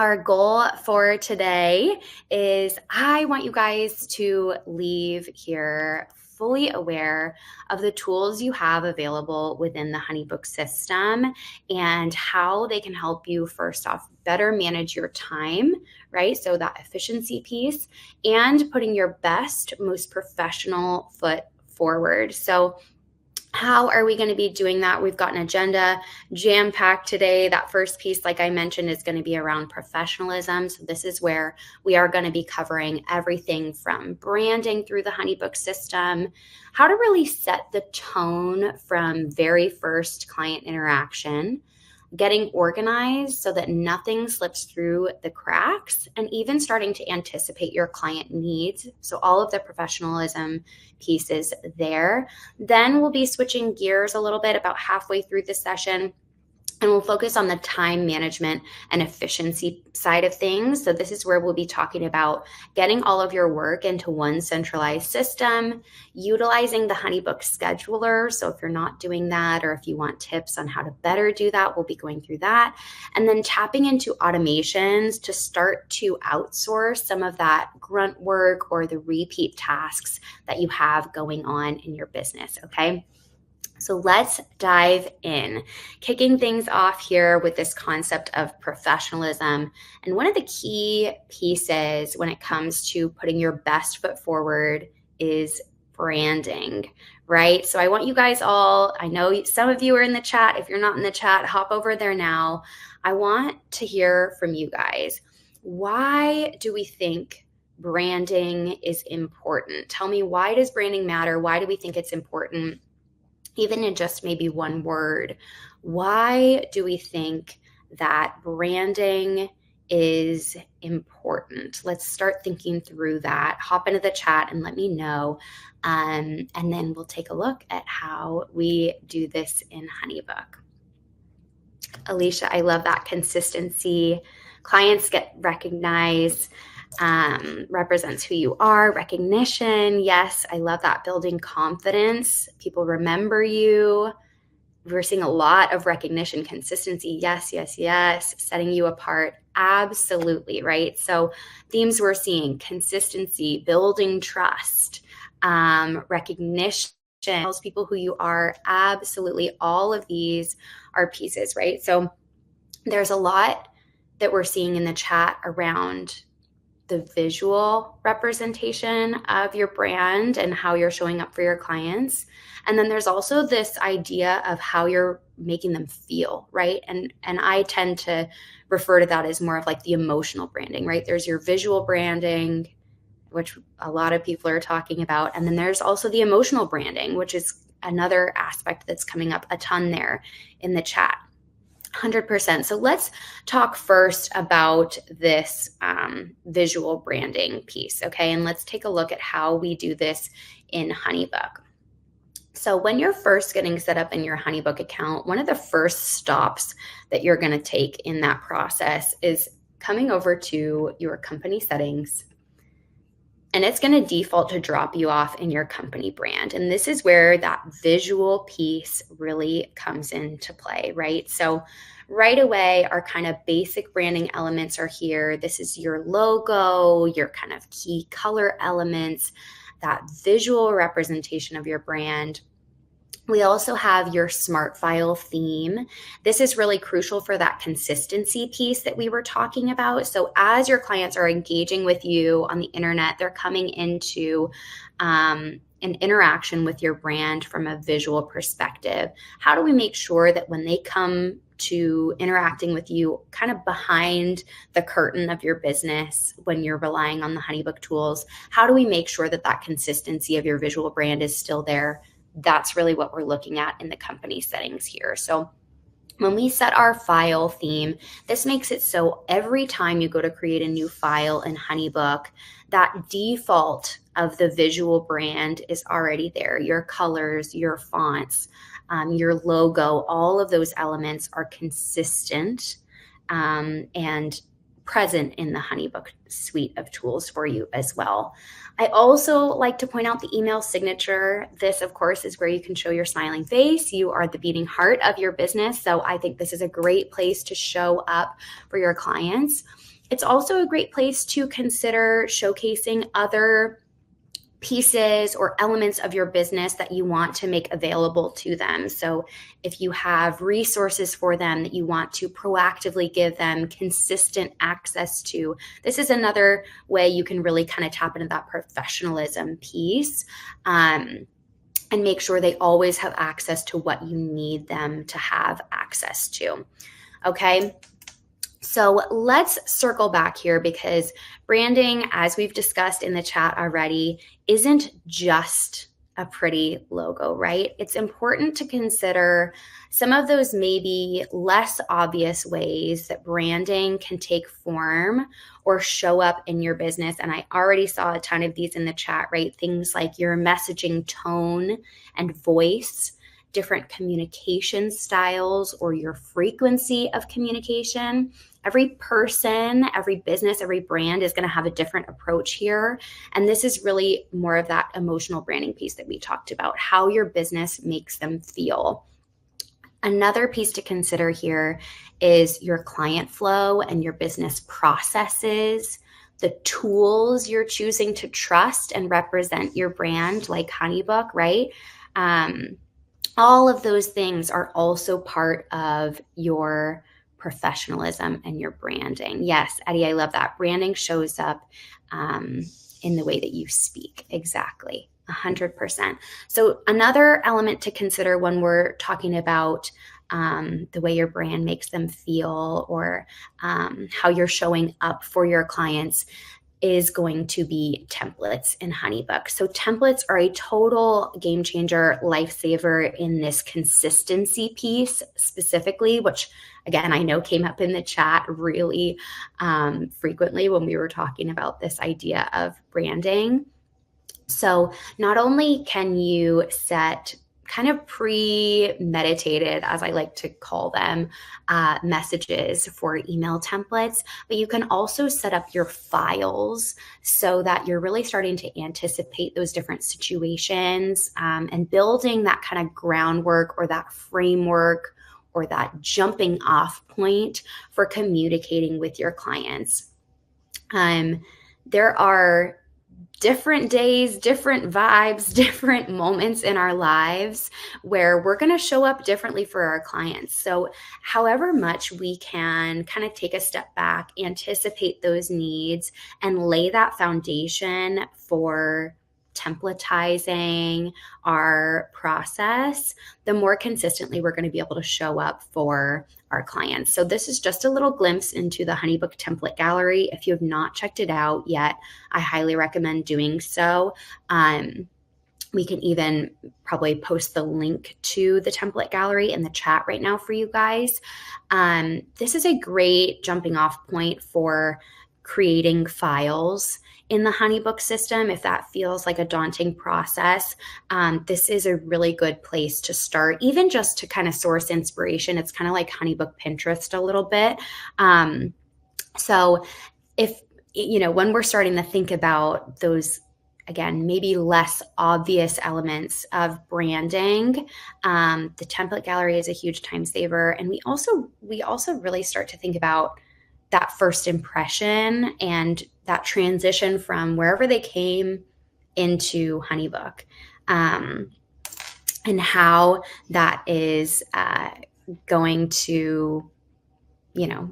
Our goal for today is I want you guys to leave here fully aware of the tools you have available within the HoneyBook system and how they can help you, first off, better manage your time, right? So that efficiency piece, and putting your best, most professional foot forward. So how are we going to be doing that? We've got an agenda jam-packed today. That first piece, like I mentioned, is going to be around professionalism. So this is where we are going to be covering everything from branding through the HoneyBook system, how to really set the tone from very first client interaction, getting organized so that nothing slips through the cracks, and even starting to anticipate your client needs. So all of the professionalism pieces there. Then we'll be switching gears a little bit about halfway through the session, and we'll focus on the time management and efficiency side of things. So this is where we'll be talking about getting all of your work into one centralized system, utilizing the HoneyBook Scheduler. So if you're not doing that, or if you want tips on how to better do that, we'll be going through that. And then tapping into automations to start to outsource some of that grunt work or the repeat tasks that you have going on in your business, okay? So let's dive in, kicking things off here with this concept of professionalism. And one of the key pieces when it comes to putting your best foot forward is branding, right? So I want you guys all, I know some of you are in the chat. If you're not in the chat, hop over there now. I want to hear from you guys. Why do we think branding is important? Tell me, why does branding matter? Why do we think it's important? Even in just maybe one word, why do we think that branding is important? Let's start thinking through that. Hop into the chat and let me know. And then we'll take a look at how we do this in HoneyBook. Alicia, I love that consistency. Clients get recognized. Represents who you are, recognition. Yes, I love that. Building confidence. People remember you. We're seeing a lot of recognition, consistency. Yes, yes, yes. Setting you apart. Absolutely, right? So themes we're seeing: consistency, building trust, recognition, tells people who you are. Absolutely. All of these are pieces, right? So there's a lot that we're seeing in the chat around the visual representation of your brand and how you're showing up for your clients. And then there's also this idea of how you're making them feel, right? And I tend to refer to that as more of like the emotional branding, right? There's your visual branding, which a lot of people are talking about. And then there's also the emotional branding, which is another aspect that's coming up a ton there in the chat. 100%. So let's talk first about this visual branding piece, okay? And let's take a look at how we do this in HoneyBook. So when you're first getting set up in your HoneyBook account, one of the first stops that you're going to take in that process is coming over to your company settings. And it's going to default to drop you off in your company brand. And this is where that visual piece really comes into play, right? So right away, our kind of basic branding elements are here. This is your logo, your kind of key color elements, that visual representation of your brand. We also have your smart file theme. This is really crucial for that consistency piece that we were talking about. So as your clients are engaging with you on the internet, they're coming into an interaction with your brand from a visual perspective. How do we make sure that when they come to interacting with you kind of behind the curtain of your business when you're relying on the HoneyBook tools, how do we make sure that that consistency of your visual brand is still there? That's really what we're looking at in the company settings here. So when we set our file theme, this makes it so every time you go to create a new file in HoneyBook, that default of the visual brand is already there. Your colors, your fonts, your logo, all of those elements are consistent and present in the HoneyBook suite of tools for you as well. I also like to point out the email signature. This, of course, is where you can show your smiling face. You are the beating heart of your business. So I think this is a great place to show up for your clients. It's also a great place to consider showcasing other pieces or elements of your business that you want to make available to them. So if you have resources for them that you want to proactively give them consistent access to, this is another way you can really kind of tap into that professionalism piece, and make sure they always have access to what you need them to have access to. Okay. So let's circle back here, because branding, as we've discussed in the chat already, isn't just a pretty logo, right? It's important to consider some of those maybe less obvious ways that branding can take form or show up in your business. And I already saw a ton of these in the chat, right? Things like your messaging tone and voice, different communication styles, or your frequency of communication. Every person, every business, every brand is going to have a different approach here. And this is really more of that emotional branding piece that we talked about, how your business makes them feel. Another piece to consider here is your client flow and your business processes, the tools you're choosing to trust and represent your brand, like HoneyBook, right? All of those things are also part of your professionalism and your branding. Yes, Eddie, I love that. Branding shows up in the way that you speak. Exactly, 100%. So another element to consider when we're talking about the way your brand makes them feel, or how you're showing up for your clients, is going to be templates in HoneyBook. So templates are a total game changer, lifesaver in this consistency piece specifically, which again, I know came up in the chat really frequently when we were talking about this idea of branding. So not only can you set kind of premeditated, as I like to call them, messages for email templates, but you can also set up your files so that you're really starting to anticipate those different situations, and building that kind of groundwork or that framework or that jumping off point for communicating with your clients. There are different days, different vibes, different moments in our lives where we're going to show up differently for our clients. So however much we can kind of take a step back, anticipate those needs, and lay that foundation for templatizing our process, the more consistently we're going to be able to show up for our clients. So this is just a little glimpse into the HoneyBook template gallery. If you have not checked it out yet, I highly recommend doing so. We can even probably post the link to the template gallery in the chat right now for you guys. This is a great jumping off point for creating files in the HoneyBook system. If that feels like a daunting process, this is a really good place to start, even just to kind of source inspiration. It's kind of like HoneyBook Pinterest a little bit. So if, when we're starting to think about those, again, maybe less obvious elements of branding, the template gallery is a huge time saver. And we also really start to think about that first impression and that transition from wherever they came into HoneyBook, and how that is going to,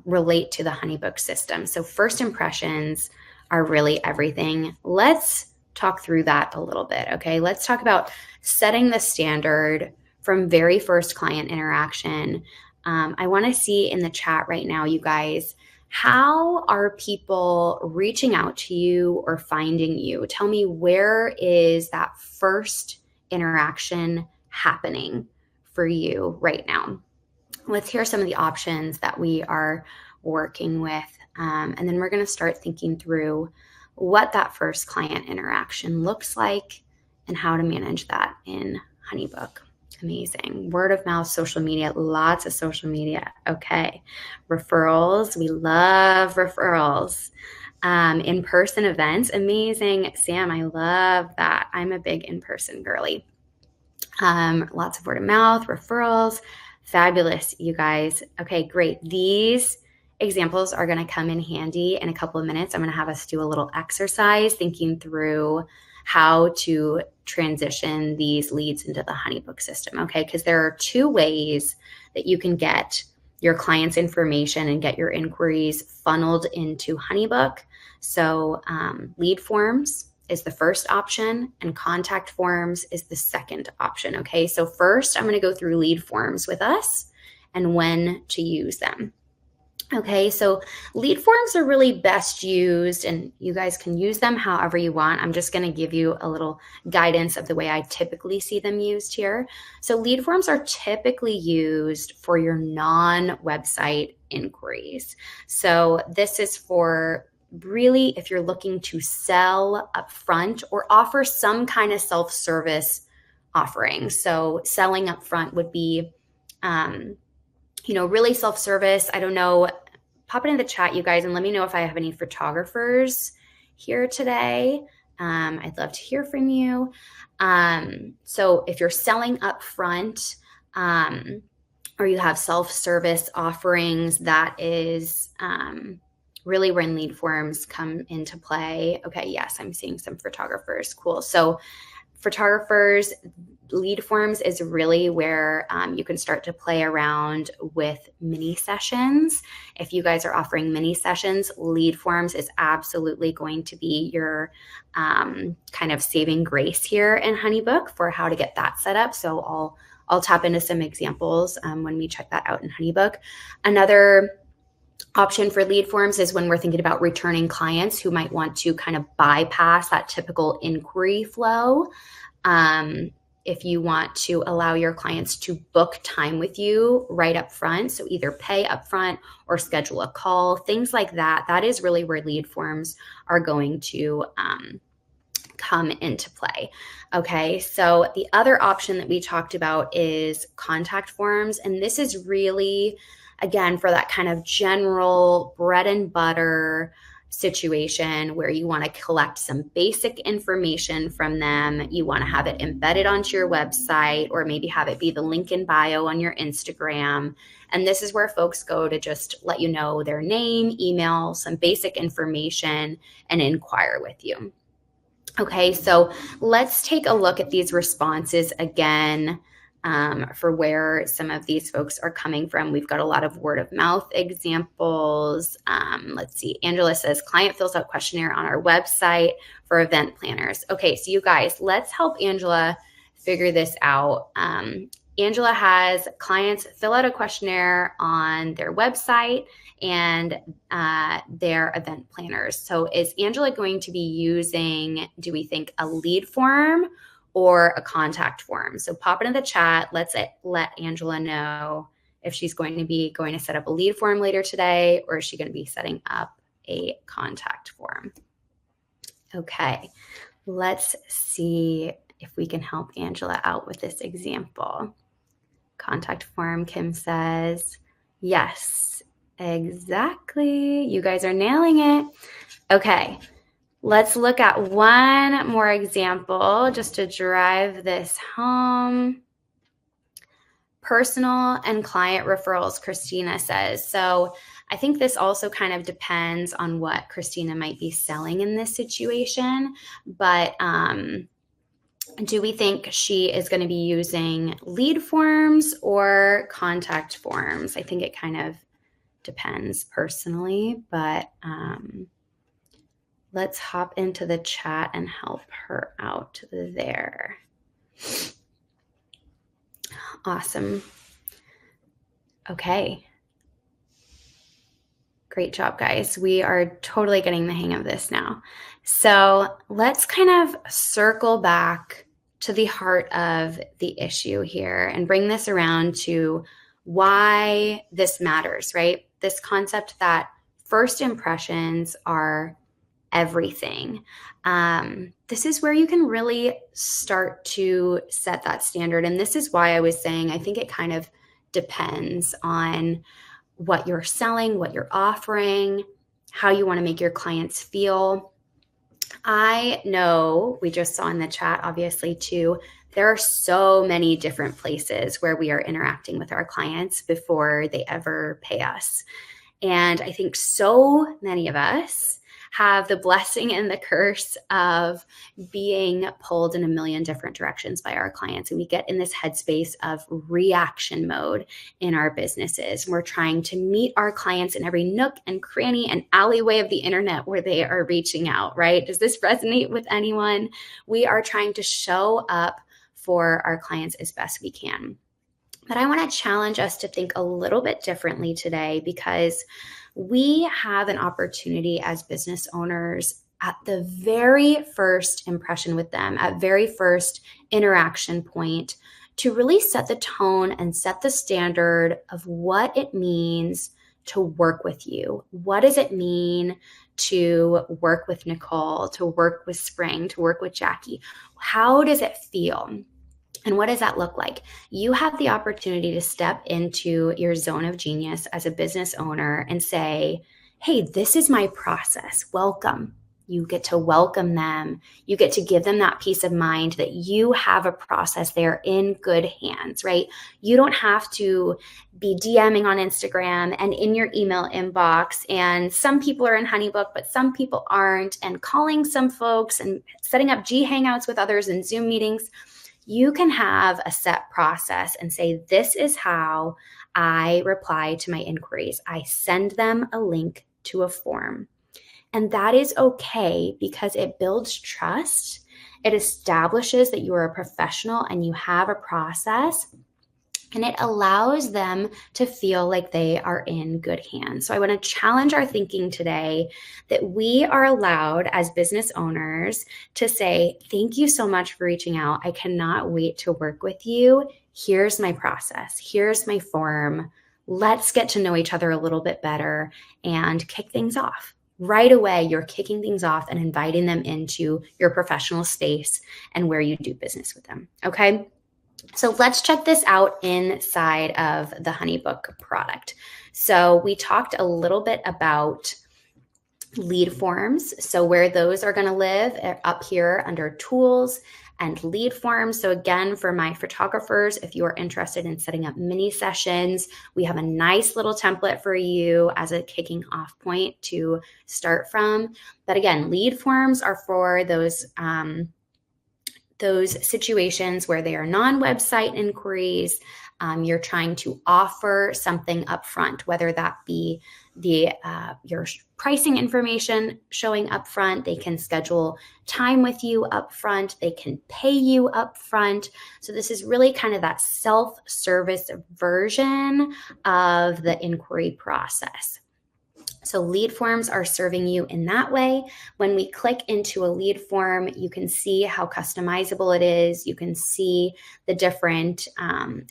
relate to the HoneyBook system. So first impressions are really everything. Let's talk through that a little bit, okay? Let's talk about setting the standard from very first client interaction. I want to see in the chat right now, you guys, how are people reaching out to you or finding you? Tell me, where is that first interaction happening for you right now? Let's hear some of the options that we are working with. And then we're going to start thinking through what that first client interaction looks like and how to manage that in HoneyBook. Amazing. Word of mouth, social media, lots of social media. Okay. Referrals. We love referrals. In-person events. Amazing. Sam, I love that. I'm a big in-person girly. Lots of word of mouth, referrals. Fabulous, you guys. Okay, great. These examples are going to come in handy in a couple of minutes. I'm going to have us do a little exercise thinking through how to transition these leads into the HoneyBook system, okay? Because there are two ways that you can get your clients' information and get your inquiries funneled into HoneyBook. So lead forms is the first option and contact forms is the second option, okay? So first, I'm going to go through lead forms with us and when to use them. Okay, so lead forms are really best used, and you guys can use them however you want. I'm just going to give you a little guidance of the way I typically see them used here. So lead forms are typically used for your non-website inquiries. So this is for really if you're looking to sell upfront or offer some kind of self-service offering. So selling upfront would be really self-service. I don't know. Pop it in the chat, you guys, and let me know if I have any photographers here today. I'd love to hear from you. So if you're selling upfront or you have self-service offerings, that is really when lead forms come into play. Okay, yes, I'm seeing some photographers. Cool. So photographers, lead forms is really where you can start to play around with mini sessions. If you guys are offering mini sessions, lead forms is absolutely going to be your kind of saving grace here in HoneyBook for how to get that set up. So I'll tap into some examples when we check that out in HoneyBook. Another option for lead forms is when we're thinking about returning clients who might want to kind of bypass that typical inquiry flow. If you want to allow your clients to book time with you right up front, so either pay up front or schedule a call, things like that, that is really where lead forms are going to come into play. Okay, so the other option that we talked about is contact forms, and this is really, again, for that kind of general bread and butter situation where you want to collect some basic information from them. You want to have it embedded onto your website or maybe have it be the link in bio on your Instagram. And this is where folks go to just let you know their name, email, some basic information, and inquire with you. Okay, so let's take a look at these responses again. For where some of these folks are coming from. We've got a lot of word of mouth examples. Let's see. Angela says, client fills out questionnaire on our website for event planners. Okay, so you guys, let's help Angela figure this out. Angela has clients fill out a questionnaire on their website and their event planners. So is Angela going to be using, do we think, a lead form or a contact form? So pop it in the chat. Let's let Angela know if she's going to set up a lead form later today, or is she going to be setting up a contact form? Okay, let's see if we can help Angela out with this example. Contact form, Kim says. Yes, exactly. You guys are nailing it. Okay. Let's look at one more example just to drive this home. Personal and client referrals, Christina says. So I think this also kind of depends on what Christina might be selling in this situation. But do we think she is going to be using lead forms or contact forms? I think it kind of depends personally, but let's hop into the chat and help her out there. Awesome. Okay. Great job, guys. We are totally getting the hang of this now. So let's kind of circle back to the heart of the issue here and bring this around to why this matters, right? This concept that first impressions are everything. This is where you can really start to set that standard. And this is why I was saying, I think it kind of depends on what you're selling, what you're offering, how you want to make your clients feel. I know we just saw in the chat, obviously, too, there are so many different places where we are interacting with our clients before they ever pay us. And I think so many of us have the blessing and the curse of being pulled in a million different directions by our clients. And we get in this headspace of reaction mode in our businesses. We're trying to meet our clients in every nook and cranny and alleyway of the internet where they are reaching out, right? Does this resonate with anyone? We are trying to show up for our clients as best we can. But I want to challenge us to think a little bit differently today, because we have an opportunity as business owners at the very first impression with them, at very first interaction point, to really set the tone and set the standard of what it means to work with you. What does it mean to work with Nicole, to work with Spring, to work with Jackie? How does it feel? And what does that look like? You have the opportunity to step into your zone of genius as a business owner and say, hey, this is my process. Welcome. You get to welcome them. You get to give them that peace of mind that you have a process. They're in good hands, right? You don't have to be DMing on Instagram and in your email inbox. And some people are in HoneyBook, but some people aren't, and calling some folks and setting up G Hangouts with others and Zoom meetings. You can have a set process and say, this is how I reply to my inquiries. I send them a link to a form. And that is okay, because it builds trust. It establishes that you are a professional and you have a process. And it allows them to feel like they are in good hands. So I want to challenge our thinking today that we are allowed as business owners to say, thank you so much for reaching out. I cannot wait to work with you. Here's my process. Here's my form. Let's get to know each other a little bit better and kick things off. Right away, you're kicking things off and inviting them into your professional space and where you do business with them. Okay? So let's check this out inside of the HoneyBook product. So we talked a little bit about lead forms. So where those are going to live up here under tools and lead forms. So again, for my photographers, if you are interested in setting up mini sessions, we have a nice little template for you as a kicking off point to start from. But again, lead forms are for those situations where they are non-website inquiries. You're trying to offer something upfront, whether that be your pricing information showing upfront. They can schedule time with you upfront. They can pay you upfront. So this is really kind of that self-service version of the inquiry process. So lead forms are serving you in that way. When we click into a lead form, you can see how customizable it is. You can see the different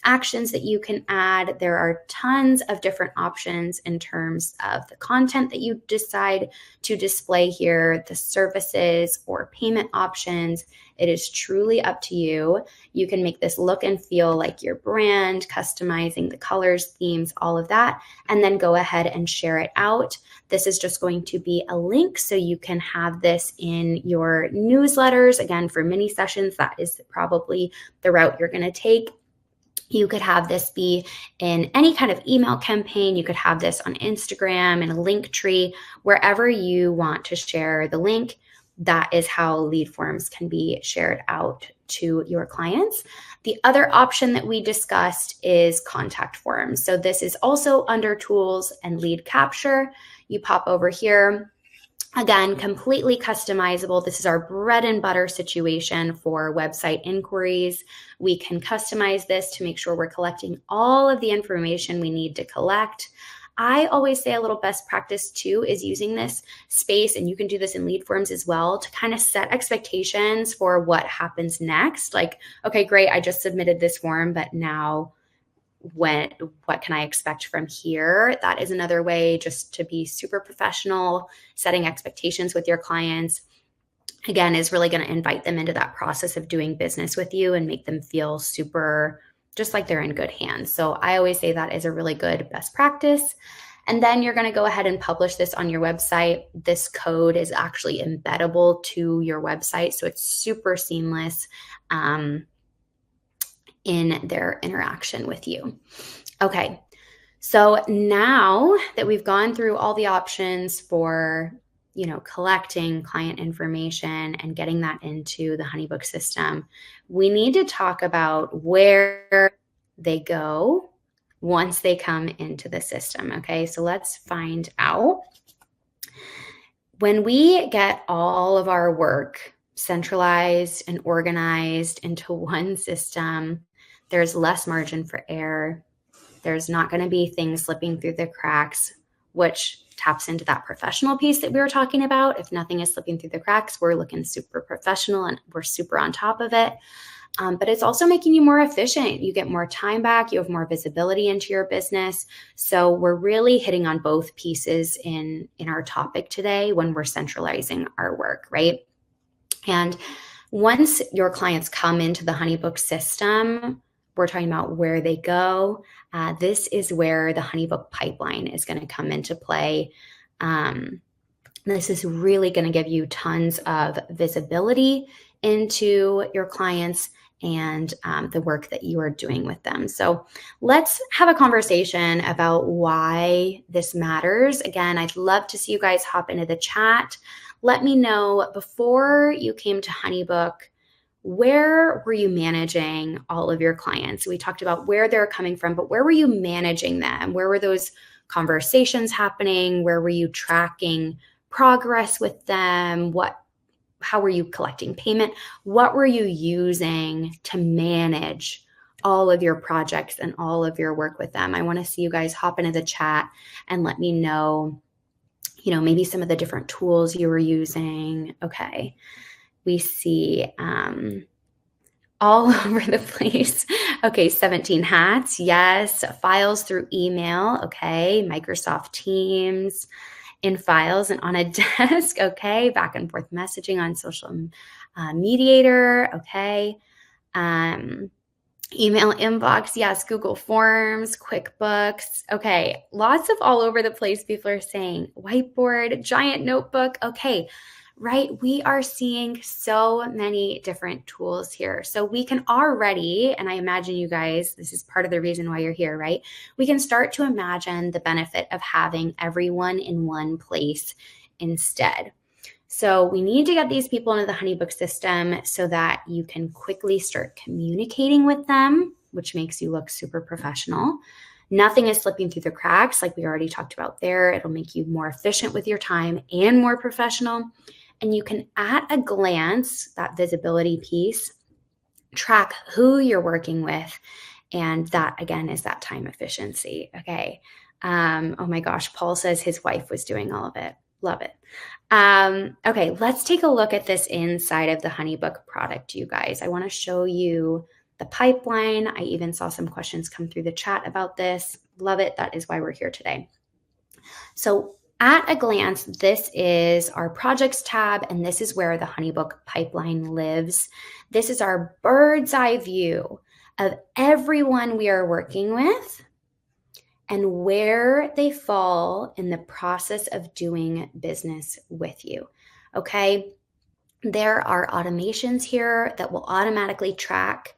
actions that you can add. There are tons of different options in terms of the content that you decide to display here, the services or payment options. It is truly up to you. You can make this look and feel like your brand, customizing the colors, themes, all of that, and then go ahead and share it out. This is just going to be a link so you can have this in your newsletters. Again, for mini sessions, that is probably the route you're going to take. You could have this be in any kind of email campaign. You could have this on Instagram in a link tree, wherever you want to share the link. That is how lead forms can be shared out to your clients. The other option that we discussed is contact forms. So this is also under tools and lead capture. You pop over here. Again, completely customizable. This is our bread and butter situation for website inquiries. We can customize this to make sure we're collecting all of the information we need to collect. I always say a little best practice too is using this space, and you can do this in lead forms as well, to kind of set expectations for what happens next. Like, okay, great, I just submitted this form, but now what can I expect from here? That is another way, just to be super professional. Setting expectations with your clients, again, is really going to invite them into that process of doing business with you and make them feel super, just like they're in good hands. So I always say that is a really good best practice. And then you're going to go ahead and publish this on your website. This code is actually embeddable to your website, so it's super seamless in their interaction with you. Okay, so now that we've gone through all the options for collecting client information and getting that into the HoneyBook system, we need to talk about where they go once they come into the system. Okay, so let's find out. When we get all of our work centralized and organized into one system, there's less margin for error. There's not going to be things slipping through the cracks, which taps into that professional piece that we were talking about. If nothing is slipping through the cracks, we're looking super professional and we're super on top of it. But it's also making you more efficient. You get more time back. You have more visibility into your business. So we're really hitting on both pieces in our topic today when we're centralizing our work, right? And once your clients come into the HoneyBook system, we're talking about where they go. This is where the HoneyBook pipeline is going to come into play. This is really going to give you tons of visibility into your clients and the work that you are doing with them. So let's have a conversation about why this matters. Again, I'd love to see you guys hop into the chat. Let me know, before you came to HoneyBook, where were you managing all of your clients? We talked about where they're coming from, but where were you managing them? Where were those conversations happening? Where were you tracking progress with them? How were you collecting payment? What were you using to manage all of your projects and all of your work with them? I want to see you guys hop into the chat and let me know, maybe some of the different tools you were using. Okay. We see all over the place. Okay, 17 hats. Yes. Files through email. Okay. Microsoft Teams. In files and on a desk. Okay. Back and forth messaging on social mediator. Okay. Email inbox. Yes. Google Forms, QuickBooks. Okay. Lots of all over the place. People are saying whiteboard, giant notebook. Okay. Right? We are seeing so many different tools here. So we can already, and I imagine you guys, this is part of the reason why you're here, right? We can start to imagine the benefit of having everyone in one place instead. So we need to get these people into the HoneyBook system so that you can quickly start communicating with them, which makes you look super professional. Nothing is slipping through the cracks, like we already talked about there. It'll make you more efficient with your time and more professional. And you can, at a glance, that visibility piece, track who you're working with. And that, again, is that time efficiency. Okay. Oh my gosh. Paul says his wife was doing all of it. Love it. Okay. Let's take a look at this inside of the HoneyBook product, you guys. I want to show you the pipeline. I even saw some questions come through the chat about this. Love it. That is why we're here today. So at a glance, this is our projects tab, and this is where the HoneyBook pipeline lives. This is our bird's eye view of everyone we are working with and where they fall in the process of doing business with you. Okay. There are automations here that will automatically track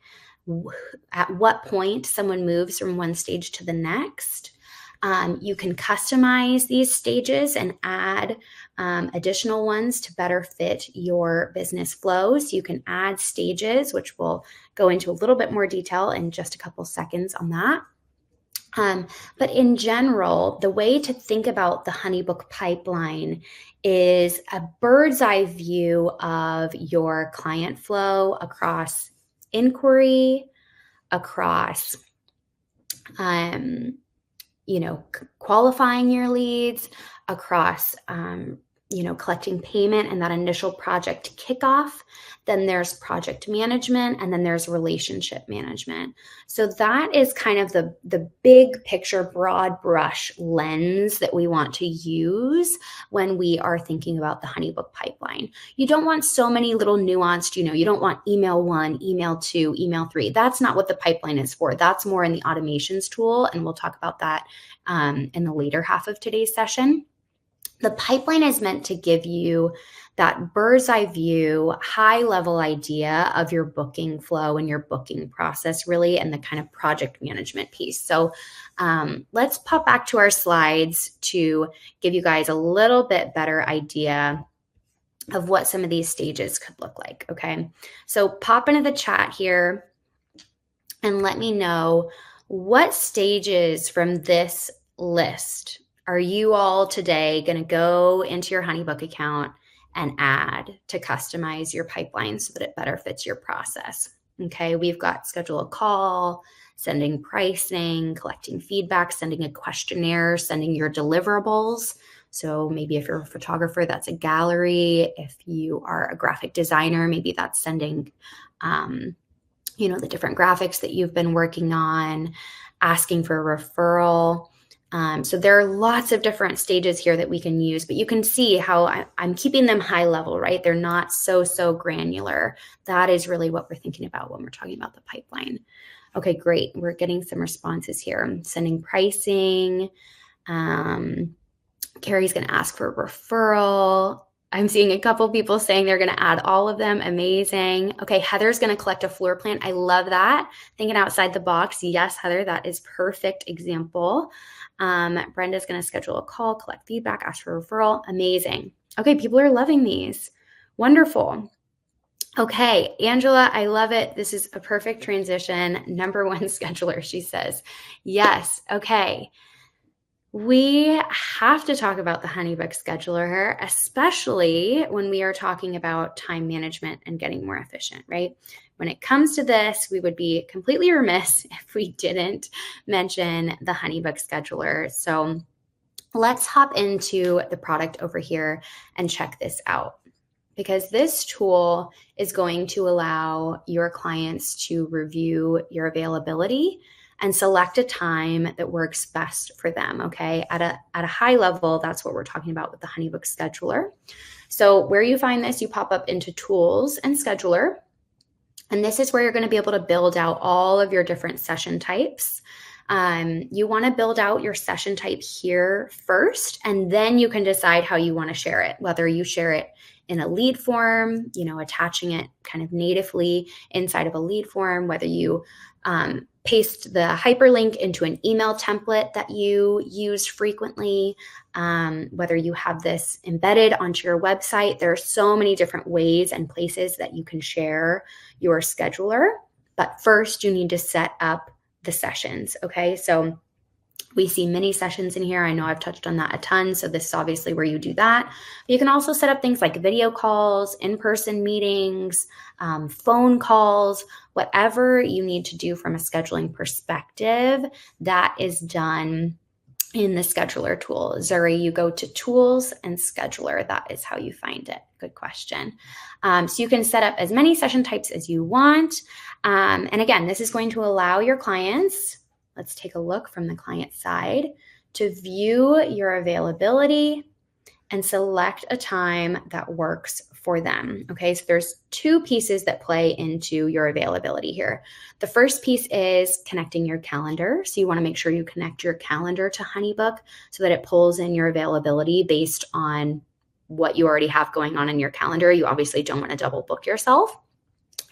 at what point someone moves from one stage to the next. You can customize these stages and add additional ones to better fit your business flows. You can add stages, which we'll go into a little bit more detail in just a couple seconds on that. But in general, the way to think about the HoneyBook pipeline is a bird's eye view of your client flow across inquiry, across qualifying your leads, across collecting payment and that initial project kickoff. Then there's project management, and then there's relationship management. So that is kind of the big picture, broad brush lens that we want to use when we are thinking about the HoneyBook pipeline. You don't want so many little nuanced, you don't want email 1, email 2, email 3. That's not what the pipeline is for. That's more in the automations tool, and we'll talk about that in the later half of today's session. The pipeline is meant to give you that bird's eye view, high level idea of your booking flow and your booking process, really, and the kind of project management piece. So let's pop back to our slides to give you guys a little bit better idea of what some of these stages could look like. Okay, so pop into the chat here and let me know what stages from this list are you all today going to go into your HoneyBook account and add to customize your pipeline so that it better fits your process? Okay, we've got schedule a call, sending pricing, collecting feedback, sending a questionnaire, sending your deliverables. So maybe if you're a photographer, that's a gallery. If you are a graphic designer, maybe that's sending, the different graphics that you've been working on, asking for a referral. So there are lots of different stages here that we can use, but you can see how I'm keeping them high level, right? They're not so granular. That is really what we're thinking about when we're talking about the pipeline. Okay, great. We're getting some responses here. I'm sending pricing. Carrie's going to ask for a referral. I'm seeing a couple people saying they're going to add all of them. Amazing. Okay, Heather's going to collect a floor plan. I love that. Thinking outside the box. Yes, Heather, that is perfect example. Brenda's going to schedule a call, collect feedback, ask for a referral. Amazing. Okay, people are loving these. Wonderful. Okay, Angela, I love it. This is a perfect transition. Number 1 scheduler, she says. Yes. Okay. We have to talk about the HoneyBook Scheduler, especially when we are talking about time management and getting more efficient, right? When it comes to this, we would be completely remiss if we didn't mention the HoneyBook Scheduler. So let's hop into the product over here and check this out, because this tool is going to allow your clients to review your availability and select a time that works best for them, okay? At a high level, that's what we're talking about with the HoneyBook Scheduler. So where you find this, you pop up into Tools and Scheduler, and this is where you're gonna be able to build out all of your different session types. You wanna build out your session type here first, and then you can decide how you wanna share it, whether you share it in a lead form, attaching it kind of natively inside of a lead form, whether you paste the hyperlink into an email template that you use frequently, whether you have this embedded onto your website. There are so many different ways and places that you can share your scheduler. But first, you need to set up the sessions, okay? So we see mini sessions in here. I know I've touched on that a ton, so this is obviously where you do that. But you can also set up things like video calls, in-person meetings, phone calls, whatever you need to do from a scheduling perspective, that is done in the scheduler tool. Zuri, you go to Tools and Scheduler. That is how you find it. Good question. So you can set up as many session types as you want. And again, this is going to allow your clients, let's take a look from the client side, to view your availability and select a time that works for them. Okay, so there's 2 pieces that play into your availability here. The first piece is connecting your calendar. So you want to make sure you connect your calendar to HoneyBook so that it pulls in your availability based on what you already have going on in your calendar. You obviously don't want to double book yourself.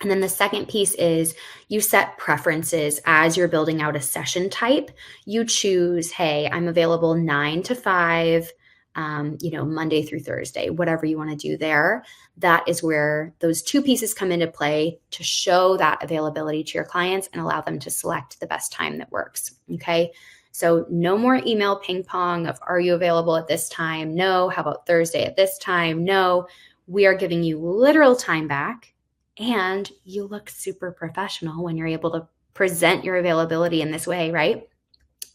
And then the second piece is you set preferences as you're building out a session type. You choose, hey, I'm available 9 to 5, Monday through Thursday, whatever you want to do there. That is where those 2 pieces come into play to show that availability to your clients and allow them to select the best time that works. Okay. So no more email ping pong of, are you available at this time? No. How about Thursday at this time? No. We are giving you literal time back. And you look super professional when you're able to present your availability in this way, right?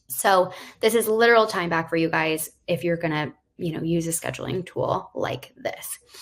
So this is literal time back for you guys if you're going to, use a scheduling tool like this.